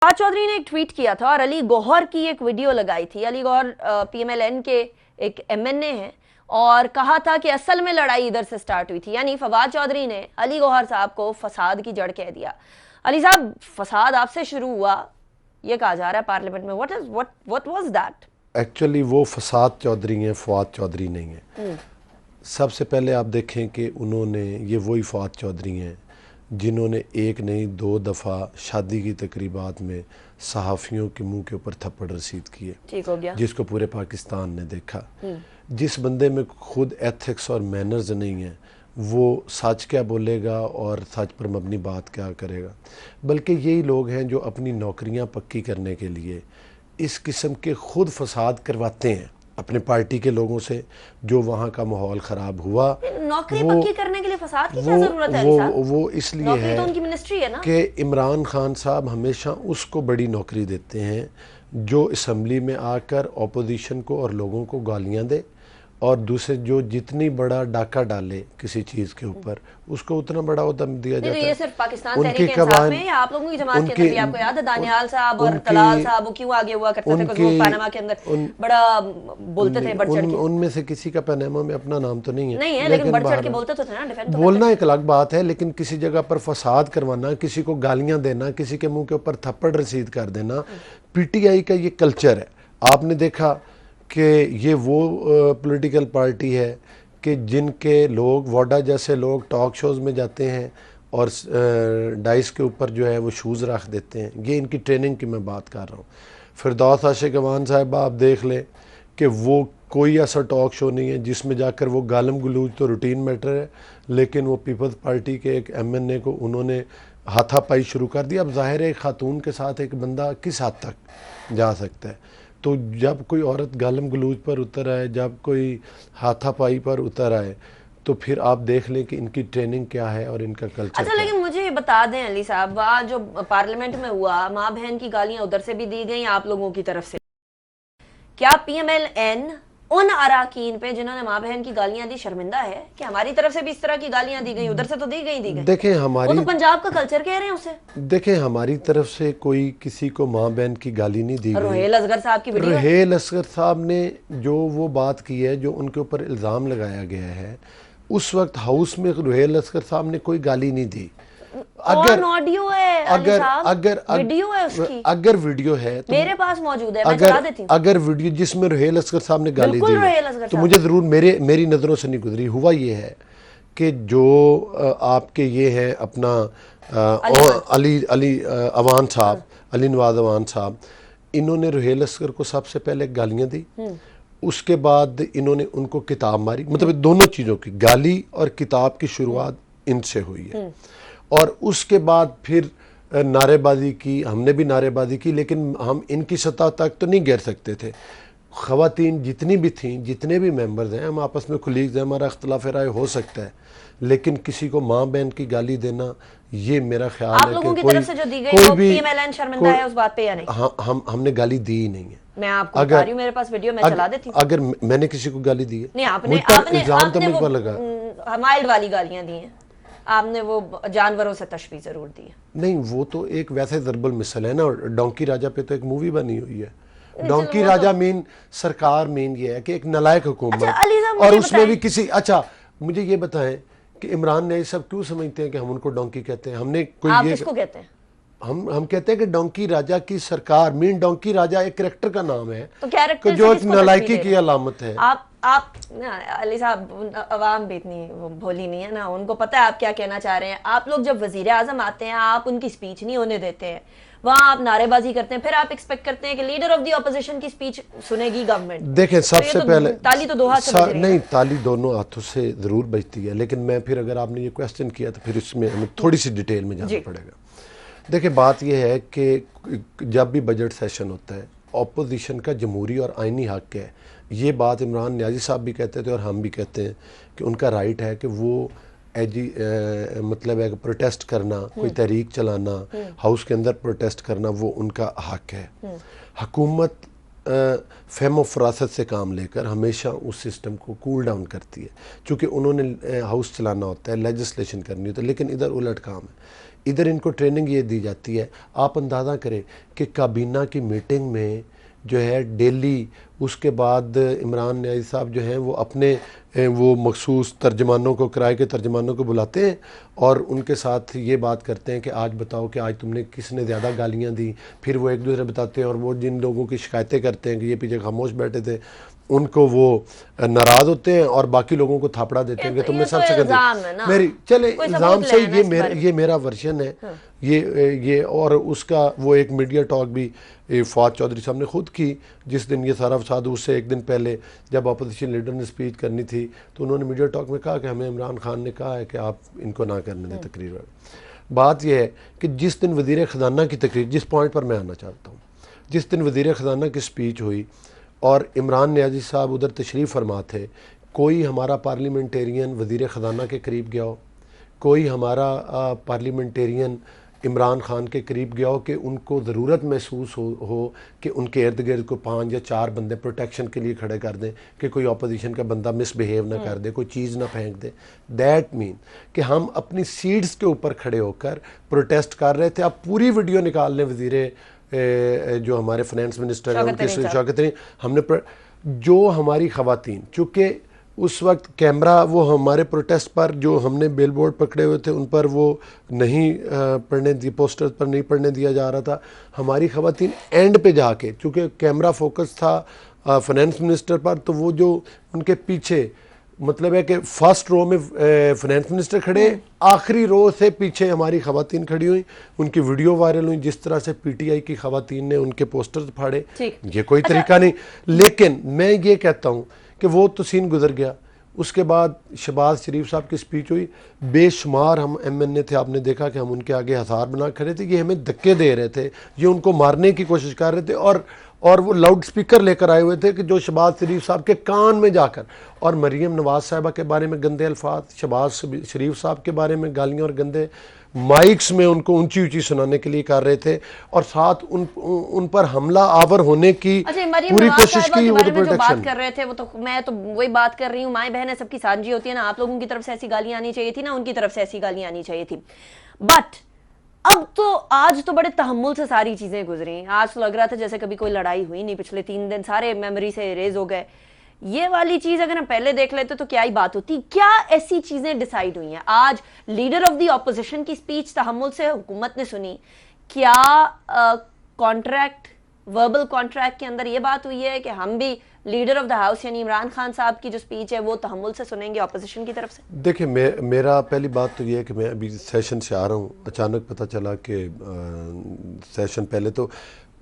फवाद चौधरी ने एक ट्वीट किया था और अली गौहर की एक वीडियो लगाई थी। अली गौहर पीएमएलएन के एक एमएनए हैं और कहा था कि असल में लड़ाई इधर से स्टार्ट हुई थी। यानी फवाद चौधरी ने अली गौहर साहब को फसाद की जड़ कह दिया। अली साहब, फसाद आपसे शुरू हुआ ये कहा जा रहा है पार्लियामेंट में। What was that? एक्चुअली वो फसाद चौधरी हैं, फवाद चौधरी नहीं है। सबसे पहले आप देखें कि उन्होंने, ये वही फवाद चौधरी हैं जिन्होंने एक नहीं दो दफ़ा शादी की तकरीबात में सहाफ़ियों के मुंह के ऊपर थप्पड़ रसीद किए। ठीक हो गया। जिसको पूरे पाकिस्तान ने देखा। जिस बंदे में खुद एथिक्स और मैनर्स नहीं है वो सच क्या बोलेगा और सच पर मबनी बात क्या करेगा। बल्कि यही लोग हैं जो अपनी नौकरियां पक्की करने के लिए इस किस्म के खुद फसाद करवाते हैं अपने पार्टी के लोगों से। जो वहाँ का माहौल ख़राब हुआ, नौकरी पक्की करने के लिए फसाद की क्या जरूरत है? वो इसलिए है तो उनकी मिनिस्ट्री है ना कि इमरान खान साहब हमेशा उसको बड़ी नौकरी देते हैं जो असम्बली में आकर अपोजिशन को और लोगों को गालियाँ दे, और दूसरे जो जितनी बड़ा डाका डाले किसी चीज़ के ऊपर उसको उतना बड़ा उद्यम दिया जाता है। ये सिर्फ पाकिस्तान तहरीक इंसाफ में या आप लोगों की जमात के अंदर भी? आपको याद है दानियाल साहब और तलाल साहब वो क्यों आगे हुआ करते थे? कुछ लोग पनामा के अंदर बड़ा बोलते थे, बढ़ चढ़ के। उनमें से किसी का पनामा में अपना नाम तो नहीं है, लेकिन बढ़ चढ़ के बोलते तो थे ना। डिफेंड बोलना एक अलग बात है, लेकिन किसी जगह पर फसाद करवाना, किसी को गालियां देना, किसी के मुंह के ऊपर थप्पड़ रसीद कर देना, पीटीआई का ये कल्चर है। आपने देखा कि ये वो पॉलिटिकल पार्टी है कि जिनके लोग, वोडा जैसे लोग टॉक शोज़ में जाते हैं और डाइस के ऊपर जो है वो शूज़ रख देते हैं। ये इनकी ट्रेनिंग की मैं बात कर रहा हूँ। फिरदौस आशिक अवान साहब आप देख लें कि वो कोई ऐसा टॉक शो नहीं है जिसमें जाकर वो गालम गलूज तो रूटीन मैटर है, लेकिन वो पीपल्स पार्टी के एक एमएनए को उन्होंने हाथापाई शुरू कर दिया। अब ज़ाहिर है खातून के साथ एक बंदा किस हद तक जा सकता है। तो जब कोई औरत गालम गलूज पर उतर आए, जब कोई हाथापाई पर उतर आए, तो फिर आप देख लें कि इनकी ट्रेनिंग क्या है और इनका कल्चर। अच्छा, लेकिन मुझे ये बता दें अली साहब, वहाँ जो पार्लियामेंट में हुआ, माँ बहन की गालियां उधर से भी दी गई आप लोगों की तरफ से। क्या पीएमएलएन उन अराकीन पे जिन्होंने माँ बहन की गालियां दी शर्मिंदा है कि हमारी तरफ से भी इस तरह की गालियां दी गई? उधर से तो दी गई। देखें हमारी, वो तो पंजाब का कल्चर कह रहे हैं उसे। देखें हमारी तरफ से कोई किसी को माँ बहन की गाली नहीं दी गई। रुहेल असगर साहब की वीडियो, रुहेल असगर साहब ने जो वो बात की है, जो उनके ऊपर इल्ज़ाम लगाया गया है, उस वक्त हाउस में रुहेल असगर साहब ने कोई गाली नहीं दी। अगर ऑडियो है, वीडियो है उसकी, अगर वीडियो है तो मेरे पास मौजूद है, मैं चला देती हूँ। अगर वीडियो जिसमें रुहेल असगर साहब ने गाली दी है तो मुझे जरूर, मेरी नज़रों से नहीं गुजरी। हुआ ये है कि जो आपके ये हैं अपना अली अवान साहब, अली नवाज अवान साहब, इन्होंने रुहेल असगर को सबसे पहले गालियाँ दी। उसके बाद इन्होंने उनको किताब मारी। मतलब दोनों चीज़ों की, गाली और किताब की शुरुआत इनसे हुई है। और उसके बाद फिर नारेबाजी की, हमने भी नारेबाजी की, लेकिन हम इनकी सतह तक तो नहीं गिर सकते थे। ख़वातीन जितनी भी थीं, जितने भी मेंबर्स हैं, हम आपस में कुलीग्स हैं, हमारा इख्तिलाफ राय हो सकता है, लेकिन किसी को माँ बहन की गाली देना, ये मेरा ख्याल है कि कोई भी शर्मिंदा है उस बात पे या नहीं? हमने गाली दी ही नहीं है। मैं आपको बता रही हूं, मेरे पास वीडियो, मैं चला देती हूं। अगर मैंने किसी को गाली दी है, नहीं, आपने इल्जाम तो मुझ पर लगा, माइल्ड वाली गालियां दी हैं आपने, वो जानवरों से तशबीह जरूर दी है। नहीं, वो तो एक वैसे ज़रबुल मिसल है ना। डोंकी राजा पे तो एक मूवी बनी हुई है। डोंकी राजा मीन सरकार मीन ये है कि एक नलायक हुकूमत, और उसमें भी किसी, अच्छा मुझे ये बताएं कि इमरान ने सब क्यों समझते हैं कि हम उनको डोंकी कहते हैं? हमने कोई, आप किसको कहते हैं? हम कहते हैं कि डोंकी राजा की सरकार मीन, डोंकी राजा एक कैरेक्टर का नाम है, तो कैरेक्टर जो एक नलायकी की अलामत है। आप अली साहब, अवाम भी इतनी भोली नहीं है ना, उनको पता है आप क्या कहना चाह रहे हैं। आप लोग जब वजीर आजम आते हैं, आप उनकी स्पीच नहीं होने देते हैं, वहाँ आप नारेबाजी करते हैं, फिर आप एक्सपेक्ट करते हैं कि लीडर ऑफ द ऑपोजिशन की स्पीच सुनेगी गवर्नमेंट। देखें सबसे पहले ताली तो दो हाथ से नहीं, ताली दोनों हाथों से जरूर बजती है, लेकिन मैं फिर, अगर आपने ये क्वेश्चन किया तो फिर इसमें हमें थोड़ी सी डिटेल में जाना पड़ेगा। देखिए बात यह है कि जब भी बजट सेशन होता है, ऑपोजिशन का जमहूरी और आइनी हक है। ये बात इमरान नियाज़ी साहब भी कहते थे और हम भी कहते हैं कि उनका राइट है कि वो मतलब है प्रोटेस्ट करना, कोई तहरीक चलाना, हाउस के अंदर प्रोटेस्ट करना, वो उनका हक है। हुकूमत फहम फरासत से काम लेकर हमेशा उस सिस्टम को कूल डाउन करती है, चूँकि उन्होंने हाउस चलाना होता है, लेजिस्लेशन करनी होती है, लेकिन इधर उलट काम है। इधर इनको ट्रेनिंग ये दी जाती है। आप अंदाज़ा करें कि काबीना की मीटिंग में जो है डेली, उसके बाद इमरान न्याजी साहब जो हैं वो अपने वो मखसूस तर्जमानों को, किराए के तर्जमानों को बुलाते हैं और उनके साथ ये बात करते हैं कि आज बताओ कि आज तुमने किसने ज़्यादा गालियां दी। फिर वो एक दूसरे बताते हैं और वो जिन लोगों की शिकायतें करते हैं कि ये पीछे खामोश बैठे थे, उनको वो नाराज़ होते हैं और बाकी लोगों को थापड़ा देते हैं कि तुमने सबसे गंदी मेरी। चले इल्ज़ाम से ये मेरा वर्जन है। हाँ। ये और उसका वो एक मीडिया टॉक भी फवाद चौधरी साहब ने खुद की, जिस दिन ये सारा फसाद, उससे एक दिन पहले जब अपोजिशन लीडर ने स्पीच करनी थी तो उन्होंने मीडिया टॉक में कहा कि हमें इमरान खान ने कहा है कि आप इनको ना करने दें तकरीर। बात यह है कि जिस दिन वज़ीर ख़ज़ाना की तकरीर, जिस पॉइंट पर मैं आना चाहता हूँ, जिस दिन वज़ीर ख़ज़ाना की स्पीच हुई और इमरान न्याजी साहब उधर तशरीफ़ फरमा थे, कोई हमारा पार्लियामेंटेरियन वज़ीर ख़ज़ाना के करीब गया हो, कोई हमारा पार्लियामेंटेरियन इमरान खान के करीब गया हो कि उनको ज़रूरत महसूस हो कि उनके इर्द गिर्द को 5 या 4 बंदे प्रोटेक्शन के लिए खड़े कर दें कि कोई अपोजिशन का बंदा मिसबिहेव ना कर दे, कोई चीज़ ना फेंक दे। दैट मीन कि हम अपनी सीट्स के ऊपर खड़े होकर प्रोटेस्ट कर रहे थे। आप पूरी वीडियो निकाल लें, वज़ीर जो हमारे फाइनेंस मिनिस्टर हैं उनके शौकत तरीन, हमने जो हमारी ख़वातीन, चूँकि उस वक्त कैमरा वो हमारे प्रोटेस्ट पर जो हमने बिल बोर्ड पकड़े हुए थे उन पर वो नहीं पढ़ने दी, पोस्टर पर नहीं पढ़ने दिया जा रहा था। हमारी ख़वातीन एंड पे जाके, चूँकि कैमरा फोकस था फाइनेंस मिनिस्टर पर, तो वो जो उनके पीछे, मतलब है कि फर्स्ट रो में फाइनेंस मिनिस्टर खड़े, आखिरी रो से पीछे हमारी ख़वातीन खड़ी हुई, उनकी वीडियो वायरल हुई जिस तरह से पीटीआई की ख़वातीन ने उनके पोस्टर्स फाड़े। ये कोई तरीका नहीं। लेकिन मैं ये कहता हूँ कि वो तो सीन गुजर गया। उसके बाद शहबाज शरीफ साहब की स्पीच हुई, बेशुमार हम MNA थे, आपने देखा कि हम उनके आगे हसार बना खड़े थे, ये हमें धक्के दे रहे थे, ये उनको मारने की कोशिश कर रहे थे और वो लाउड स्पीकर लेकर आए हुए थे कि जो शहबाज शरीफ साहब के कान में जाकर, और मरीम नवाज साहिबा के बारे में गंदे अल्फाज, शहबाज शरीफ साहब के बारे में गालियाँ और गंदे माइक्स में उनको ऊंची ऊंची सुनाने के लिए कर रहे थे, और साथ उन पर हमला आवर होने की पूरी कोशिश की। वो तो जो बात कर रहे थे वो तो मैं तो वही बात कर रही हूँ, माएँ बहनें सबकी साझी होती है ना, आप लोगों की तरफ से ऐसी गालियां आनी चाहिए थी ना, उनकी तरफ से ऐसी गालियां आनी चाहिए थी। बट अब तो आज तो बड़े तहम्मुल से सारी चीजें गुजरी। आज तो लग रहा था जैसे कभी कोई लड़ाई हुई नहीं, पिछले 3 दिन सारे मेमोरी से इरेज हो गए। ये वाली चीज अगर हम पहले देख लेते तो क्या ही बात होती। क्या ऐसी चीजें डिसाइड हुई हैं? आज लीडर ऑफ द ऑपोजिशन की स्पीच तहम्मुल से हुकूमत ने सुनी। क्या कॉन्ट्रैक्ट, वर्बल कॉन्ट्रैक्ट के अंदर ये बात हुई है कि हम भी लीडर ऑफ द हाउस यानी इमरान खान साहब की जो स्पीच है वो तहम्मुल से सुनेंगे ऑपोजिशन की तरफ से? देखिए, मेरा पहली बात तो ये है कि मैं अभी सेशन से आ रहा हूँ, अचानक पता चला कि सेशन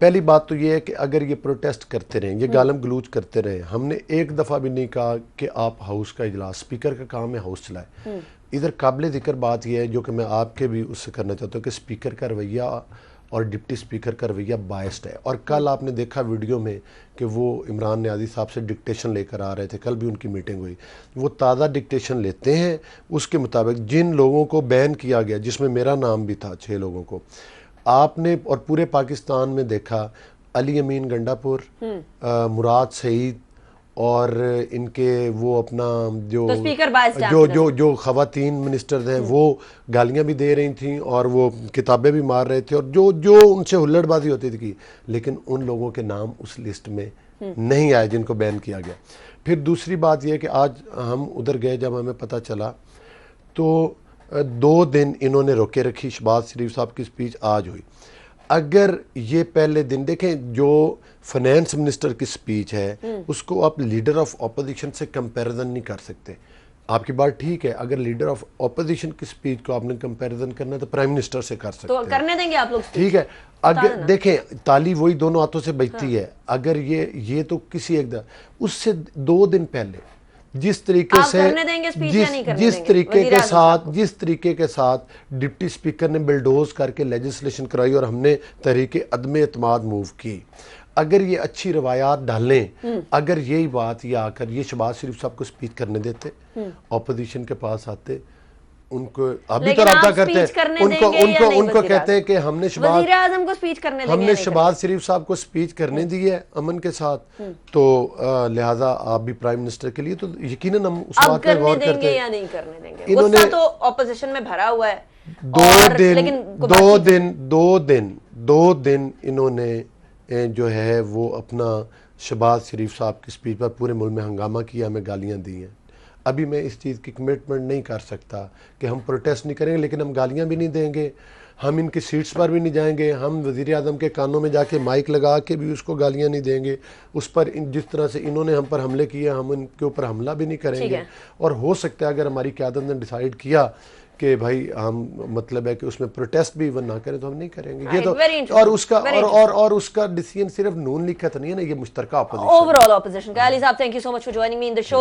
पहली बात तो ये है कि अगर ये प्रोटेस्ट करते रहें, ये गालम गलूच करते रहें, हमने एक दफ़ा भी नहीं कहा कि आप हाउस का इजलास, स्पीकर का काम है हाउस चलाए। इधर काबिल ज़िक्र बात यह है जो कि मैं आपके भी उससे करना चाहता हूँ कि स्पीकर का रवैया और डिप्टी स्पीकर का रवैया बायस्ड है। और कल आपने देखा वीडियो में कि वो इमरान न्याजी साहब से डिक्टेशन लेकर आ रहे थे, कल भी उनकी मीटिंग हुई, वो ताज़ा डिक्टेशन लेते हैं। उसके मुताबिक जिन लोगों को बैन किया गया, जिसमें मेरा नाम भी था, 6 लोगों को आपने और पूरे पाकिस्तान में देखा, अली अमीन गंडापुर, मुराद सईद और इनके वो अपना जो खवातीन मिनिस्टर हैं वो गालियां भी दे रही थी और वो किताबें भी मार रहे थे और जो उनसे हुल्लड़बाजी होती थी, लेकिन उन लोगों के नाम उस लिस्ट में नहीं आए जिनको बैन किया गया। फिर दूसरी बात यह कि आज हम उधर गए, जब हमें पता चला तो 2 दिन इन्होंने रोके रखी। शहबाज शरीफ साहब की स्पीच आज हुई। अगर ये पहले दिन देखें, जो फाइनेंस मिनिस्टर की स्पीच है उसको आप लीडर ऑफ ऑपोजिशन से कंपैरिजन नहीं कर सकते। आपकी बात ठीक है, अगर लीडर ऑफ ऑपोजिशन की स्पीच को आपने कंपैरिजन करना है तो प्राइम मिनिस्टर से कर सकते हैं। तो करने देंगे आप लोग, ठीक है। अगर देखें, ताली वही दोनों हाथों से बजती है। अगर ये तो किसी एक उससे 2 दिन पहले जिस तरीके से जिस तरीके के साथ डिप्टी स्पीकर ने बिल्डोज करके लेजिस्लेशन कराई और हमने तहरीके अदम एतमाद मूव की, अगर ये अच्छी रवायात डालें, अगर यही बात ये आकर ये शहबाज शरीफ साहब को स्पीच करने देते, ऑपोजिशन के पास आते, उनको अभी तो रब्ता करते हैं, उनको कहते हैं कि हमने शहबाज शरीफ साहब को स्पीच करने दी है अमन के साथ, तो लिहाजा आप भी प्राइम मिनिस्टर के लिए, तो यकीनन हम उस बात पर गौर करते हैं या नहीं करने देंगे। गुस्सा तो ऑपोजिशन में भरा हुआ है, दो दिन इन्होंने जो है वो अपना शहबाज शरीफ साहब की स्पीच पर पूरे मुल्क में हंगामा किया, हमें गालियां दी हैं। अभी मैं इस चीज़ की कमिटमेंट नहीं कर सकता कि हम प्रोटेस्ट नहीं करेंगे, लेकिन हम गालियां भी नहीं देंगे, हम इनकी सीट्स पर भी नहीं जाएंगे, हम वज़ीर आज़म के कानों में जाके माइक लगा के भी उसको गालियां नहीं देंगे। उस पर जिस तरह से इन्होंने हम पर हमले किए, हम इनके ऊपर हमला भी नहीं करेंगे। और हो सकता है अगर हमारी क़यादत ने डिसाइड किया कि भाई हम मतलब है कि उसमें प्रोटेस्ट भी इवन ना करें तो हम नहीं करेंगे। ये तो और उसका डिसीजन सिर्फ नून लीग का तो नहीं है ना, ये मुश्तरका अपोजिशन, ओवरऑल अपोजिशन का। अली साहब, thank you so much for joining me in the show.